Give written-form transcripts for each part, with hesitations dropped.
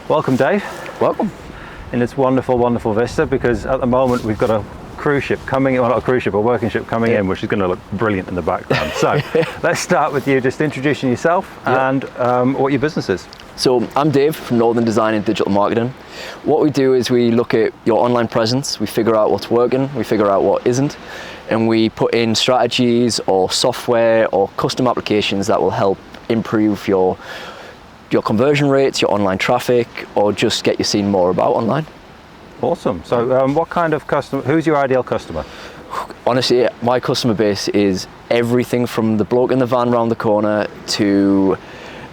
Welcome, Dave. Welcome. In this wonderful, wonderful vista, because at the moment we've got a cruise ship coming in, well, not a cruise ship, a working ship coming in, which is going to look brilliant in the background. So let's start with you just introducing yourself and what your business is. So I'm Dave from Northern Design and Digital Marketing. What we do is we look at your online presence, we figure out what's working, we figure out what isn't, and we put in strategies or software or custom applications that will help improve your conversion rates, your online traffic, or just get you seen more about online. Awesome. So what kind of customer, who's your ideal customer? Honestly, my customer base is everything from the bloke in the van round the corner to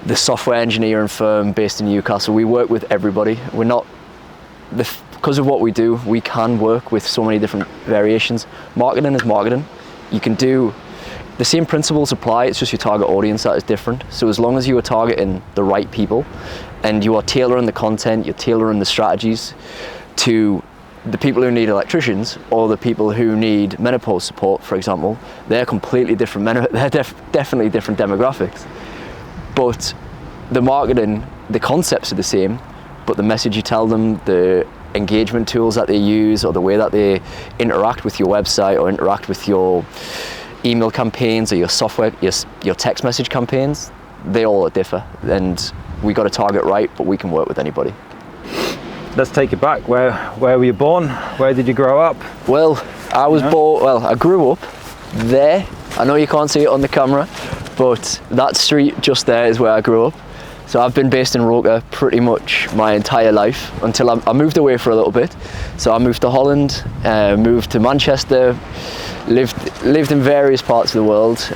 the software engineering firm based in Newcastle. We work with everybody. We're not, because of what we do, we can work with so many different variations. Marketing is marketing. You can do, the same principles apply, it's just your target audience that is different. So as long as you are targeting the right people and you are tailoring the content, you're tailoring the strategies to the people who need electricians or the people who need menopause support, for example, they're completely different, they're definitely different demographics. But the marketing, the concepts are the same, but the message you tell them, the engagement tools that they use, or the way that they interact with your website or interact with your email campaigns or your software, your text message campaigns, they all differ. And we got to target right, but we can work with anybody. Let's take it back. Where were you born? Where did you grow up? Well, I grew up there. I know you can't see it on the camera, but that street just there is where I grew up. So I've been based in Roker pretty much my entire life until I moved away for a little bit. So I moved to Holland, moved to Manchester, lived in various parts of the world.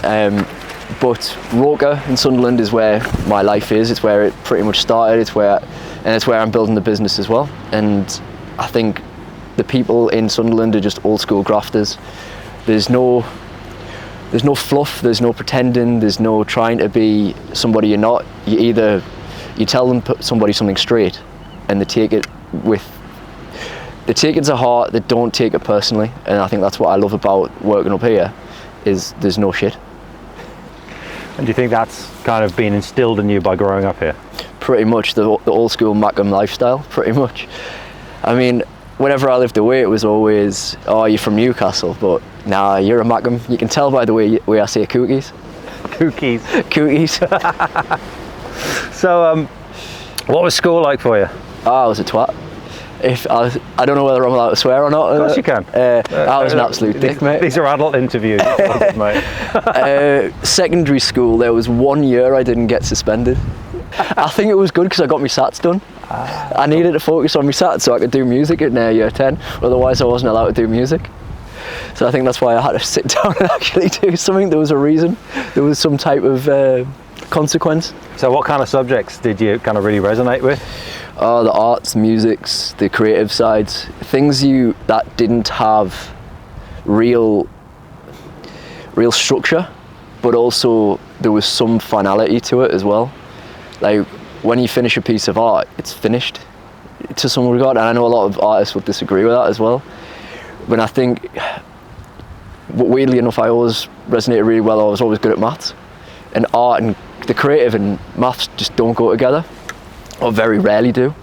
But Roker in Sunderland is where my life is. It's where it pretty much started. It's where I'm building the business as well. And I think the people in Sunderland are just old school grafters. There's no fluff, there's no pretending, there's no trying to be somebody you're not. You tell them somebody something straight and they take it to heart, they don't take it personally. And I think that's what I love about working up here, is there's no shit. And do you think that's kind of been instilled in you by growing up here? Pretty much, the old school Mackem lifestyle, pretty much. I mean, whenever I lived away, it was always, oh, you're from Newcastle, but nah, you're a Mackem. You can tell by the way I say cookies. Cookies. Cookies. So, what was school like for you? Oh, I was a twat. I don't know whether I'm allowed to swear or not. Of course you can. I was an absolute dick, mate. These are adult interviews, mate. Secondary school, there was 1 year I didn't get suspended. I think it was good because I got my SATs done. I needed to focus on my SATs so I could do music in year 10. Otherwise I wasn't allowed to do music. So I think that's why I had to sit down and actually do something. There was a reason. There was some type of consequence. So what kind of subjects did you kind of really resonate with? Oh, the arts, the musics, the creative sides. Things that didn't have real structure, but also there was some finality to it as well. Like when you finish a piece of art, it's finished to some regard. And I know a lot of artists would disagree with that as well. But I think, weirdly enough, I always resonated really well. I was always good at maths. And art and the creative and maths just don't go together, or very rarely do.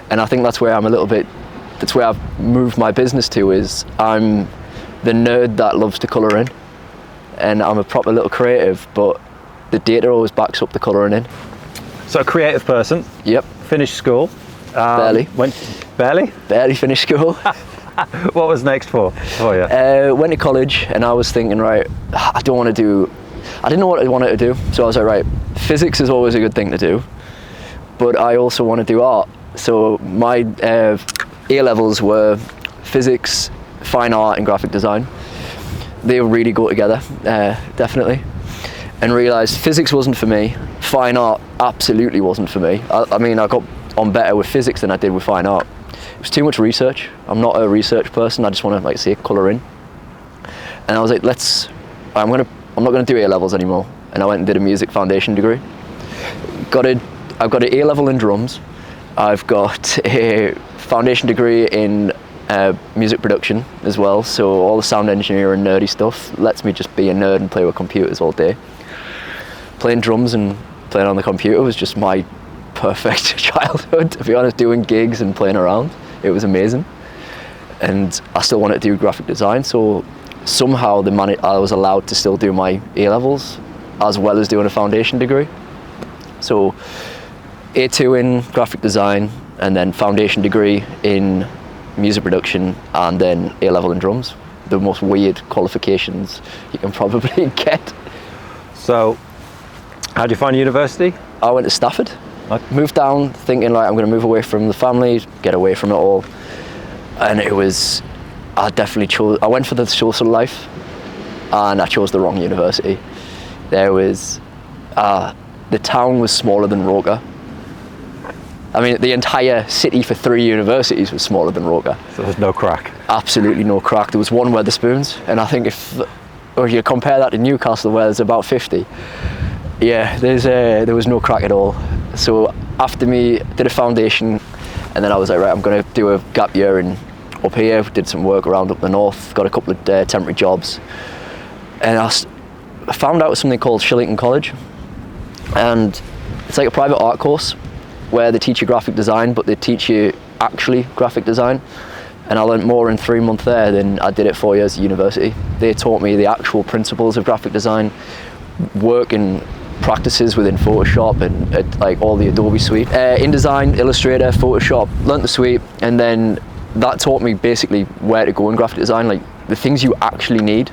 And I think that's where that's where I've moved my business to, is I'm the nerd that loves to colour in. And I'm a proper little creative, but the data always backs up the colouring in. So a creative person. Yep. Finished school. Barely. Barely finished school. What was next for you? Went to college and I was thinking, right, I didn't know what I wanted to do. So I was like, right, physics is always a good thing to do, but I also want to do art. So my A-levels were physics, fine art and graphic design. They really go together, definitely. And realised physics wasn't for me, fine art absolutely wasn't for me. I mean, I got on better with physics than I did with fine art. It was too much research. I'm not a research person, I just want to, like, say, colour in. And I was like, I'm not going to do A-levels anymore. And I went and did a music foundation degree. I've got an A-level in drums. I've got a foundation degree in music production as well. So all the sound engineering, nerdy stuff lets me just be a nerd and play with computers all day. Playing drums and playing on the computer was just my perfect childhood, to be honest, doing gigs and playing around. It was amazing. And I still wanted to do graphic design, so somehow I was allowed to still do my A-levels as well as doing a foundation degree. So A2 in graphic design, and then foundation degree in music production, and then A-level in drums. The most weird qualifications you can probably get. So, how did you find university? I went to Stafford. Okay. Moved down thinking like I'm going to move away from the family, get away from it all. And I went for the social life, and I chose the wrong university. The town was smaller than Roker. I mean, the entire city for 3 universities was smaller than Roker. So there's no crack? Absolutely no crack. There was one Wetherspoons, and I think if you compare that to Newcastle, where there's about 50, yeah, there was no crack at all. So after me, did a foundation, and then I was like, right, I'm going to do a gap year up here. Did some work around up the north, got a couple of temporary jobs, and I found out something called Shillington College, and it's like a private art course where they teach you graphic design, but they teach you actually graphic design. And I learned more in 3 months there than I did at 4 years at university. They taught me the actual principles of graphic design, working practices within Photoshop and like all the Adobe suite. InDesign, Illustrator, Photoshop, learnt the suite, and then that taught me basically where to go in graphic design, like the things you actually need.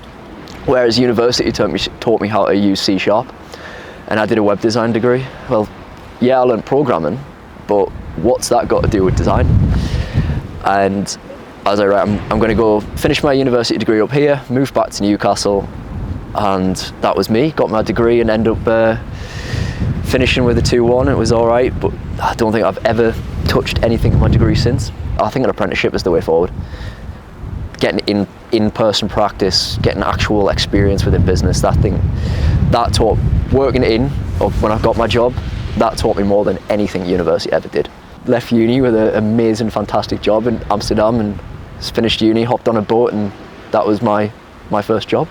Whereas university taught me how to use C#, and I did a web design degree. Well, yeah, I learned programming, but what's that got to do with design? And I was like, right, I'm going to go finish my university degree up here, move back to Newcastle, and that was me. Got my degree and ended up finishing with a 2-1. It was all right, but I don't think I've ever touched anything in my degree since. I think an apprenticeship is the way forward. Getting in-person practice, getting actual experience within business, that taught working when I got my job, that taught me more than anything university ever did. Left uni with an amazing, fantastic job in Amsterdam, and finished uni, hopped on a boat, and that was my first job.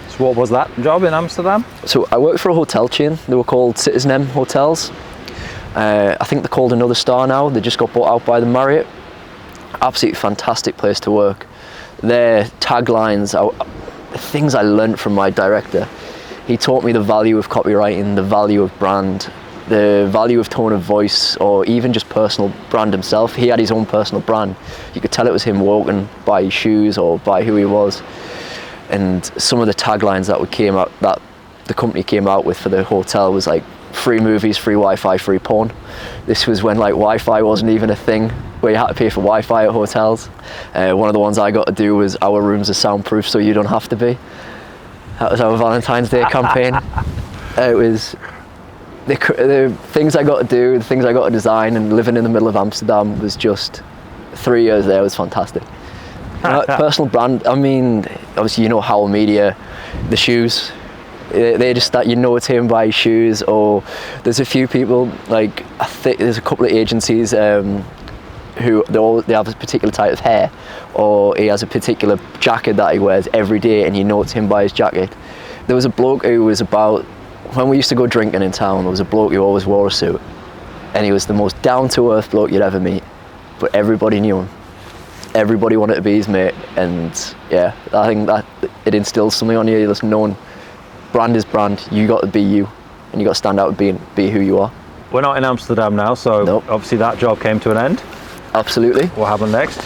So what was that job in Amsterdam? So I worked for a hotel chain. They were called Citizen M Hotels. I think they're called Another Star now. They just got bought out by the Marriott. Absolutely fantastic place to work. Their taglines, the things I learned from my director. He taught me the value of copywriting, the value of brand, the value of tone of voice, or even just personal brand himself. He had his own personal brand. You could tell it was him walking by his shoes or by who he was. And some of the taglines that the company came out with for the hotel was like free movies, free Wi-Fi, free porn. This was when like Wi-Fi wasn't even a thing, where you had to pay for Wi-Fi at hotels. One of the ones I got to do was our rooms are soundproof so you don't have to be. That was our Valentine's Day campaign. It was the things I got to do, the things I got to design, and living in the middle of Amsterdam was just 3 years there was fantastic. Personal brand, I mean, obviously you know Howl Media, the shoes, they just that you know it's him by his shoes. Or there's a few people, like I think there's a couple of agencies who they have a particular type of hair, or he has a particular jacket that he wears every day and you know it's him by his jacket. There was a bloke who was when we used to go drinking in town, there was a bloke who always wore a suit, and he was the most down-to-earth bloke you'd ever meet, but everybody knew him. Everybody wanted to be his mate, and yeah, I think that it instills something on you. Just knowing brand is brand, you got to be you, and you got to stand out and be who you are. We're not in Amsterdam now, so nope. Obviously that job came to an end. Absolutely. What happened next?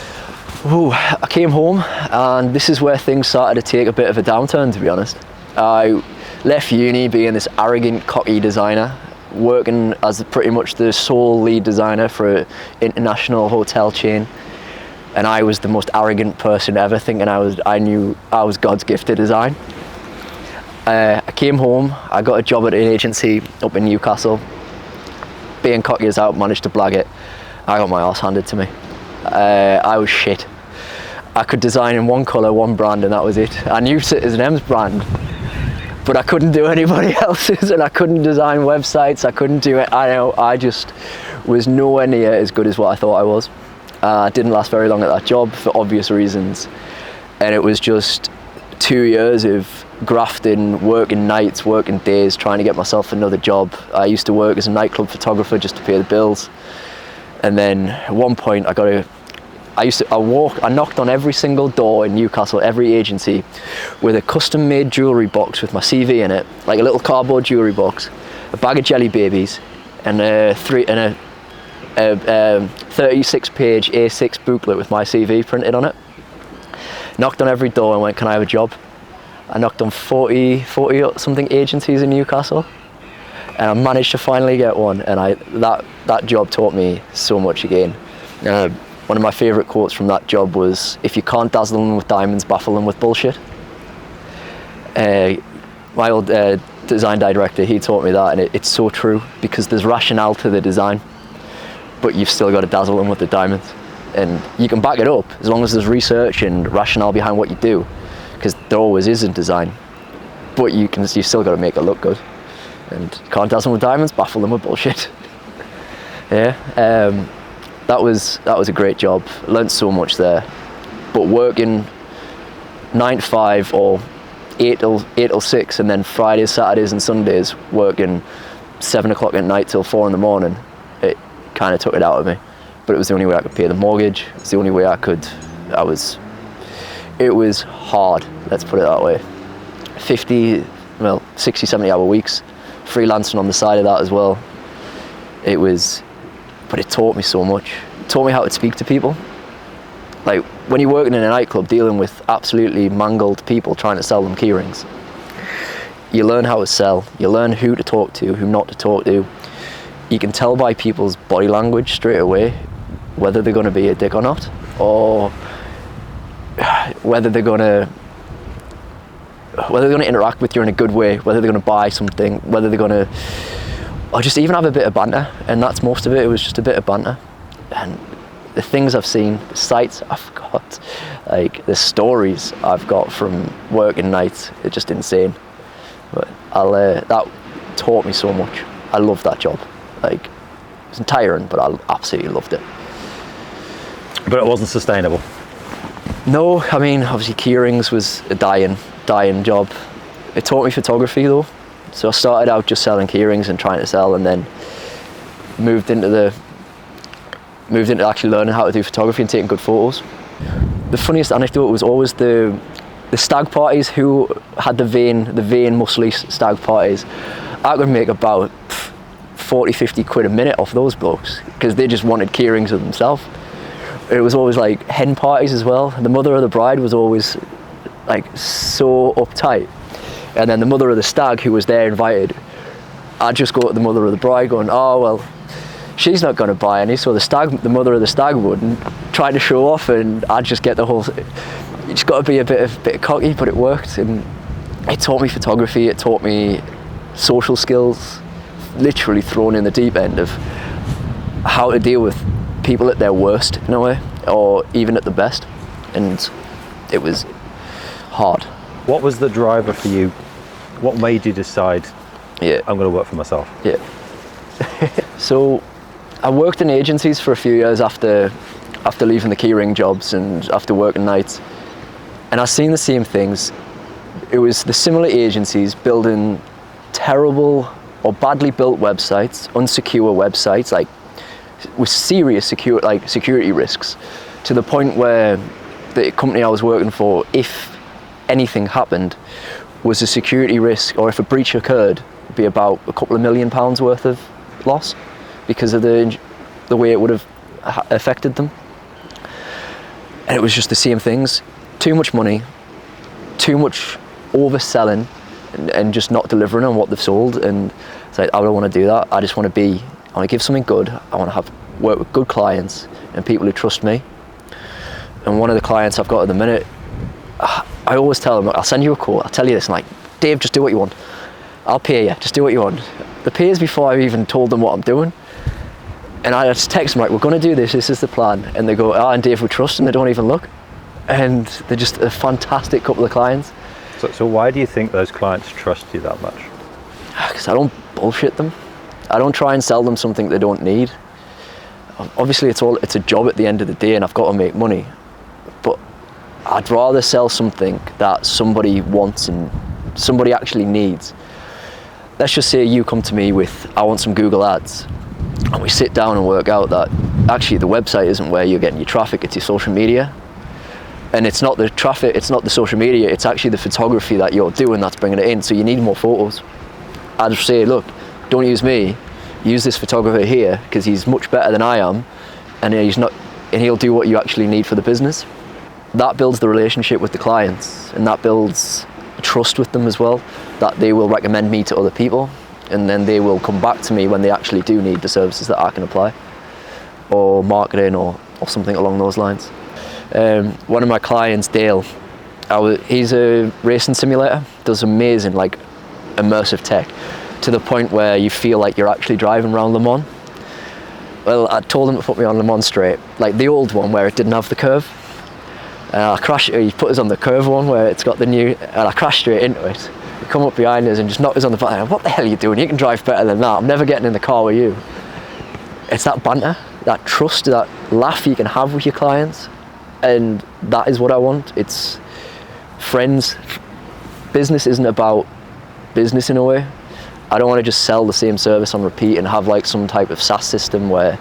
Ooh, I came home, and this is where things started to take a bit of a downturn, to be honest. I left uni being this arrogant, cocky designer, working as pretty much the sole lead designer for an international hotel chain. And I was the most arrogant person ever, thinking I knew I was God's gift to design. I came home, I got a job at an agency up in Newcastle. Being cocky as I managed to blag it, I got my arse handed to me. I was shit. I could design in one colour, one brand, and that was it. I knew Citizen M's brand, but I couldn't do anybody else's, and I couldn't design websites, I couldn't do it. I just was nowhere near as good as what I thought I was. I didn't last very long at that job for obvious reasons, and it was just 2 years of grafting, working nights, working days, trying to get myself another job. I used to work as a nightclub photographer just to pay the bills. And then at one point I knocked on every single door in Newcastle, every agency, with a custom made jewellery box with my CV in it, like a little cardboard jewellery box, a bag of jelly babies, and a 36-page A6 booklet with my CV printed on it. Knocked on every door and went, can I have a job? I knocked on 40 something agencies in Newcastle, and I managed to finally get one, and that job taught me so much again. One of my favourite quotes from that job was, if you can't dazzle them with diamonds, baffle them with bullshit. My old design director, he taught me that, and it's so true, because there's rationale to the design, but you've still got to dazzle them with the diamonds. And you can back it up as long as there's research and rationale behind what you do, because there always is in design, but you've still got to make it look good. And you can't dazzle them with diamonds, baffle them with bullshit. Yeah, that was a great job. I learned so much there, but working 9 to 5 or 8 till 6, and then Fridays, Saturdays and Sundays working 7 o'clock at night till 4 in the morning, it kind of took it out of me. But it was the only way I could pay the mortgage. It was the only way it was hard, let's put it that way. 60, 70 hour weeks, freelancing on the side of that as well. But it taught me so much. It taught me how to speak to people. Like, when you're working in a nightclub dealing with absolutely mangled people trying to sell them keyrings, you learn how to sell, you learn who to talk to, who not to talk to. You can tell by people's body language straight away whether they're going to be a dick or not, or whether they're going to interact with you in a good way, whether they're going to buy something, whether they're going to, or just even have a bit of banter. And that's most of it. It was just a bit of banter. And the things I've seen, the sights I've got, like the stories I've got from working nights, it's just insane. But that taught me so much. I loved that job. Like, it was tiring, but I absolutely loved it. But it wasn't sustainable. No, I mean, obviously keyrings was a dying job. It taught me photography though. So I started out just selling keyrings and trying to sell, and then moved into actually learning how to do photography and taking good photos. The funniest anecdote was always the stag parties, who had the vain muscly stag parties. I could make about 40-50 quid a minute off those blokes, because they just wanted keyrings of themselves. It was always like hen parties as well. The mother of the bride was always like so uptight, and then the mother of the stag, who was there invited, I'd just go to the mother of the bride going, oh well, she's not going to buy any, so the mother of the stag would, and try to show off, and I'd just get the whole. You just got to be a bit cocky, but it worked, and it taught me photography. It taught me social skills, literally thrown in the deep end of how to deal with people at their worst in a way, or even at the best, and it was hard. What was the driver for you? What made you decide, I'm going to work for myself? Yeah. So I worked in agencies for a few years after leaving the keyring jobs and after working nights, and I've seen the same things. It was the similar agencies building terrible or badly built websites, unsecure websites, like with serious security risks, to the point where the company I was working for, if anything happened, was a security risk, or if a breach occurred, it'd be about a couple of £1 million worth of loss because of the way it would have affected them. And it was just the same things: too much money, too much overselling, and just not delivering on what they've sold. And it's like, I don't want to do that. I just want to give something good. I want to work with good clients and people who trust me. And one of the clients I've got at the minute, I always tell them, I'll send you a quote, I'll tell you this, and like, Dave, just do what you want. I'll pay you, just do what you want. The pays before I've even told them what I'm doing. And I just text them, like, we're going to do this is the plan. And they go, and Dave, we trust, and they don't even look. And they're just a fantastic couple of clients. So why do you think those clients trust you that much? Because I don't bullshit them. I don't try and sell them something they don't need. Obviously it's a job at the end of the day, and I've got to make money. But I'd rather sell something that somebody wants and somebody actually needs. Let's just say you come to me with, I want some Google ads, and we sit down and work out that actually the website isn't where you're getting your traffic, it's your social media. And it's not the traffic, it's not the social media, it's actually the photography that you're doing that's bringing it in. So you need more photos. I'd say, look, don't use me, use this photographer here, because he's much better than I am, and he'll do what you actually need for the business. That builds the relationship with the clients, and that builds trust with them as well, that they will recommend me to other people, and then they will come back to me when they actually do need the services that I can apply, or marketing, or something along those lines. One of my clients, Dale, he's a racing simulator, does amazing, like, immersive tech, to the point where you feel like you're actually driving around Le Mans. Well, I told him to put me on Le Mans straight, like the old one where it didn't have the curve. He put us on the curve one where it's got the new, and I crashed straight into it. He come up behind us and just knocked us on the back. What the hell are you doing? You can drive better than that. I'm never getting in the car with you. It's that banter, that trust, that laugh you can have with your clients. And that is what I want. It's friends. Business isn't about business in a way. I don't want to just sell the same service on repeat and have like some type of SaaS system where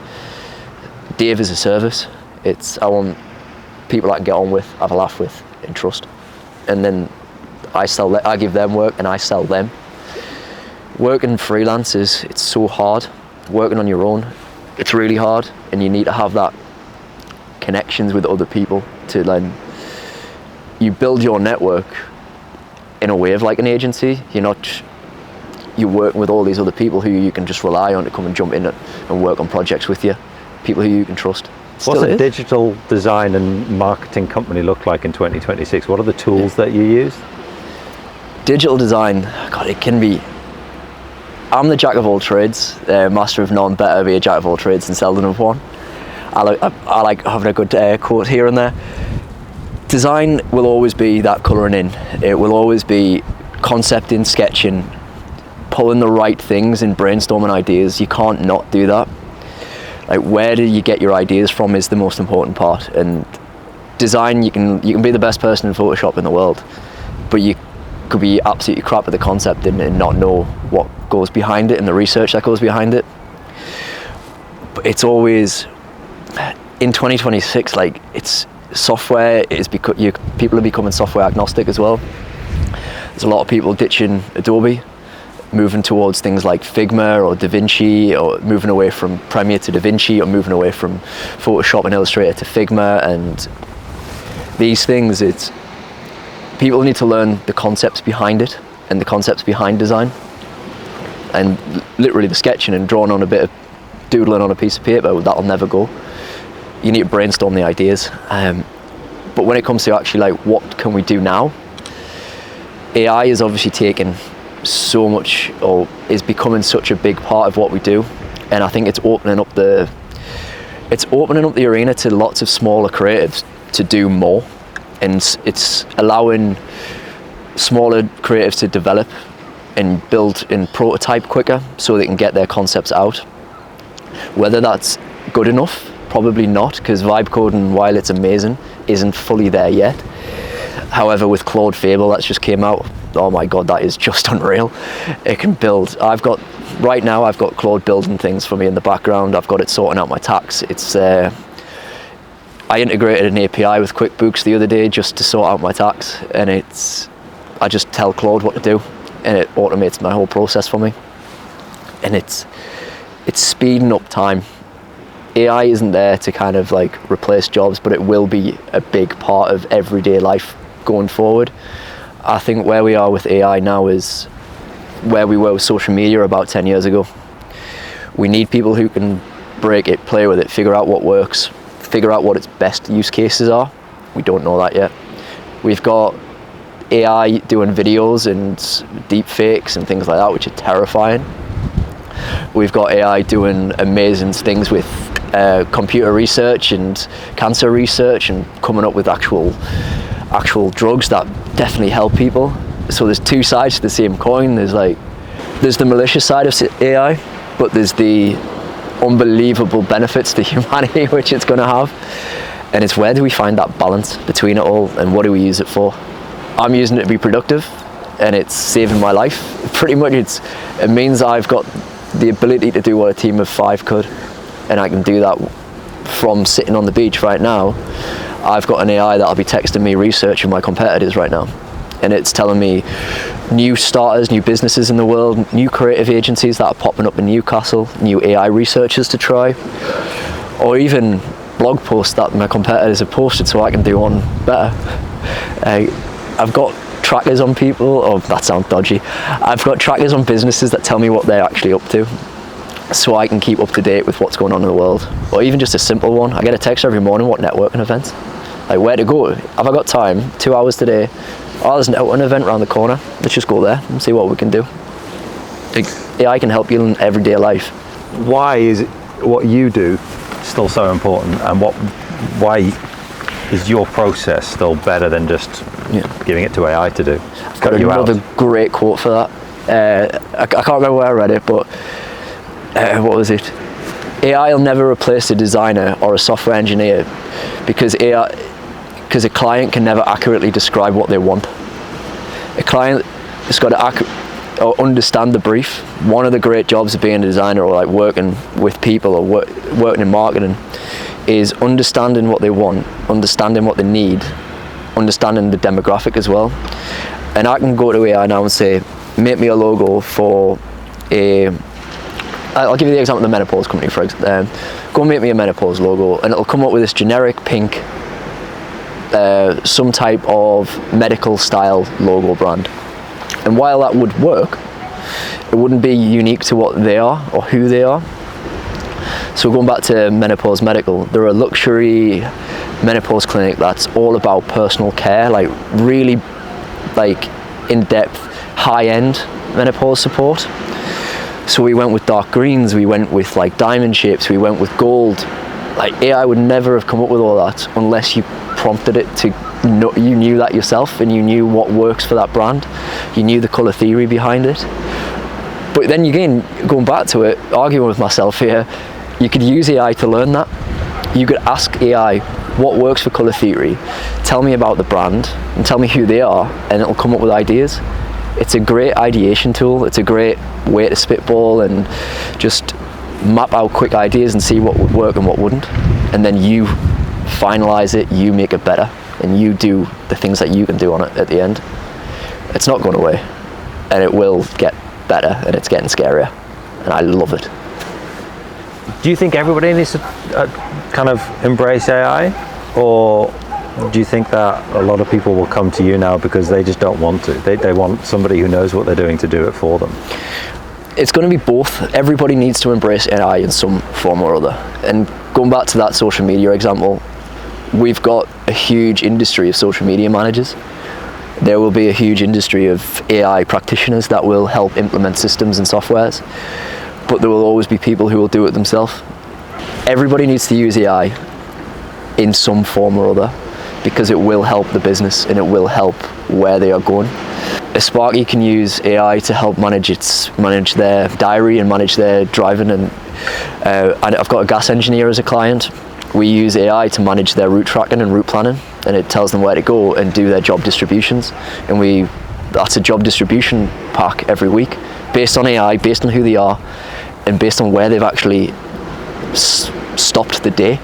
Dave is a service. I want people I can get on with, have a laugh with, and trust. And then I give them work and I sell them. Working freelance it's so hard. Working on your own, it's really hard, and you need to have that connections with other people to then you build your network in a way of like an agency. You're working with all these other people who you can just rely on to come and jump in and work on projects with you, people who you can trust. What's a digital design and marketing company look like in 2026? What are the tools that you use? Digital design, God, it can be. I'm the jack of all trades, master of none, better be a jack of all trades than seldom of one. I like having a good quote here and there. Design will always be that colouring in. It will always be concepting, sketching, pulling the right things and brainstorming ideas. You can't not do that. Like, where do you get your ideas from is the most important part. And design, you can be the best person in Photoshop in the world, but you could be absolutely crap at the concept and not know what goes behind it and the research that goes behind it. But it's always in 2026, like, it's software is because people are becoming software agnostic as well. There's a lot of people ditching Adobe, moving towards things like Figma or DaVinci, or moving away from Premiere to DaVinci, or moving away from Photoshop and Illustrator to Figma. And these things, people need to learn the concepts behind it and the concepts behind design, and literally the sketching and drawing on a bit of doodling on a piece of paper, that'll never go. You need to brainstorm the ideas. But when it comes to actually like what can we do now, AI is obviously taking so much, or is becoming such a big part of what we do, and I think it's opening up the arena to lots of smaller creatives to do more, and it's allowing smaller creatives to develop and build and prototype quicker so they can get their concepts out. Whether that's good enough, probably not, because vibe coding, while it's amazing, isn't fully there yet. However, with Claude Fable that's just came out, oh my god, that is just unreal. It can build. Right now I've got Claude building things for me in the background. I've got it sorting out my tax. I integrated an API with QuickBooks the other day just to sort out my tax, and I just tell Claude what to do and it automates my whole process for me. And it's speeding up time. AI isn't there to kind of like replace jobs, but it will be a big part of everyday life going forward. I think where we are with AI now is where we were with social media about 10 years ago. We need people who can break it, play with it, figure out what works, figure out what its best use cases are. We don't know that yet. We've got AI doing videos and deep fakes and things like that, which are terrifying. We've got AI doing amazing things with computer research and cancer research and coming up with actual drugs that definitely help people. So there's two sides to the same coin. There's the malicious side of AI, but there's the unbelievable benefits to humanity which it's going to have. And it's where do we find that balance between it all, and what do we use it for? I'm using it to be productive, and it's saving my life. Pretty much it means I've got the ability to do what a team of 5 could, and I can do that from sitting on the beach right now. I've got an AI that'll be texting me research of my competitors right now, and it's telling me new starters, new businesses in the world, new creative agencies that are popping up in Newcastle, new AI researchers to try, or even blog posts that my competitors have posted so I can do one better. I've got trackers on people, oh that sounds dodgy, I've got trackers on businesses that tell me what they're actually up to, so I can keep up to date with what's going on in the world. Or even just a simple one, I get a text every morning, what networking events, like where to go, have I got time, 2 hours today, oh there's an networking event around the corner, let's just go there and see what we can do. AI can help you in everyday life. Why is it what you do still so important, and why is your process still better than just giving it to AI to do? I've got another great quote for that. I can't remember where I read it, but what was it? AI will never replace a designer or a software engineer because a client can never accurately describe what they want. A client has got to understand the brief. One of the great jobs of being a designer, or like working with people, or working in marketing, is understanding what they want, understanding what they need, understanding the demographic as well. And I can go to AI now and say, make me a logo for I'll give you the example of the menopause company, for example. Go and make me a menopause logo, and it'll come up with this generic pink, some type of medical style logo brand. And while that would work, it wouldn't be unique to what they are or who they are. So going back to Menopause Medical, they're a luxury menopause clinic that's all about personal care, like really like in-depth, high-end menopause support. So we went with dark greens, we went with like diamond shapes, we went with gold. Like AI would never have come up with all that unless you prompted it to know, you knew that yourself, and you knew what works for that brand. You knew the colour theory behind it. But then again, going back to it, arguing with myself here, you could use AI to learn that. You could ask AI what works for colour theory, tell me about the brand, and tell me who they are, and it'll come up with ideas. It's a great ideation tool. It's a great way to spitball and just map out quick ideas and see what would work and what wouldn't. And then you finalize it, you make it better, and you do the things that you can do on it at the end. It's not going away, and it will get better, and it's getting scarier, and I love it. Do you think everybody needs to kind of embrace AI, or do you think that a lot of people will come to you now because they just don't want to? They want somebody who knows what they're doing to do it for them. It's going to be both. Everybody needs to embrace AI in some form or other. And going back to that social media example, we've got a huge industry of social media managers. There will be a huge industry of AI practitioners that will help implement systems and softwares, but there will always be people who will do it themselves. Everybody needs to use AI in some form or other, because it will help the business and it will help where they are going. A Sparky can use AI to help manage their diary and manage their driving, and I've got a gas engineer as a client. We use AI to manage their route tracking and route planning, and it tells them where to go and do their job distributions. And that's a job distribution pack every week, based on AI, based on who they are, and based on where they've actually stopped the day.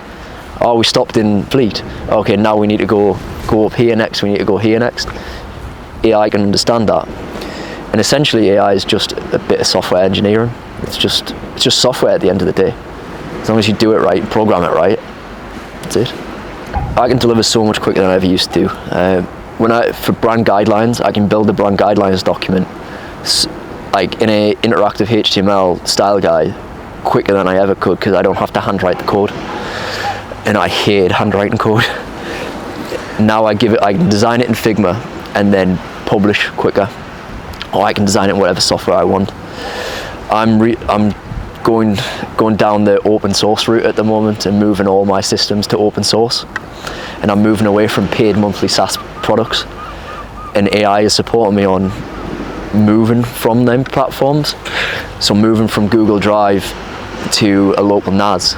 Oh, we stopped in Fleet. Okay, now we need to go up here next, we need to go here next. AI can understand that. And essentially AI is just a bit of software engineering. It's just software at the end of the day. As long as you do it right, program it right, that's it. I can deliver so much quicker than I ever used to. For brand guidelines, I can build a brand guidelines document like in a interactive HTML style guide quicker than I ever could, because I don't have to handwrite the code. And I hate handwriting code. Now I can design it in Figma and then publish quicker, or I can design it in whatever software I want. I'm going down the open source route at the moment and moving all my systems to open source, and I'm moving away from paid monthly SaaS products, and AI is supporting me on moving from them platforms. So moving from Google Drive to a local NAS,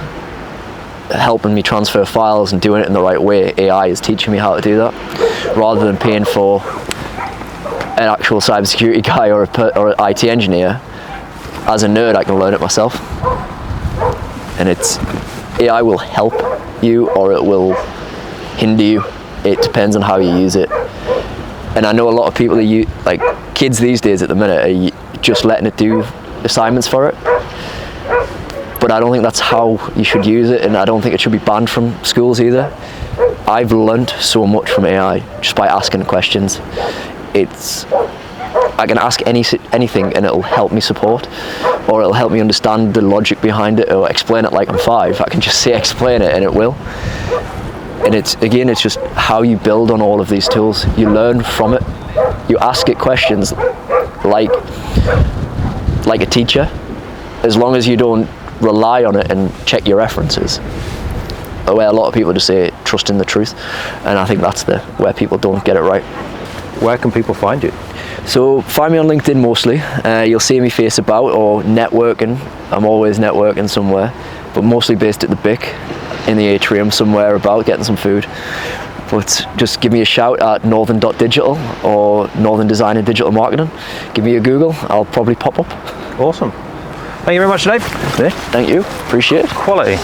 helping me transfer files and doing it in the right way. AI is teaching me how to do that, rather than paying for an actual cybersecurity guy or an IT engineer. As a nerd, I can learn it myself. And AI will help you or it will hinder you. It depends on how you use it. And I know a lot of people like kids these days at the minute are just letting it do assignments for it. But I don't think that's how you should use it, and I don't think it should be banned from schools either. I've learned so much from AI just by asking questions. I can ask anything and it'll help me support, or it'll help me understand the logic behind it, or explain it like I'm 5. I can just say explain it and it will. And it's just how you build on all of these tools. You learn from it. You ask it questions like a teacher, as long as you don't rely on it and check your references. Where a lot of people just say trust in the truth, and I think that's where people don't get it right. Where can people find you? So find me on LinkedIn mostly. You'll see me face about or networking. I'm always networking somewhere, but mostly based at the BIC in the atrium somewhere about getting some food. But just give me a shout at northern.digital or Northern Design and Digital Marketing. Give me a Google, I'll probably pop up. Awesome. Thank you very much, Dave. Yeah, thank you, appreciate it. Quality.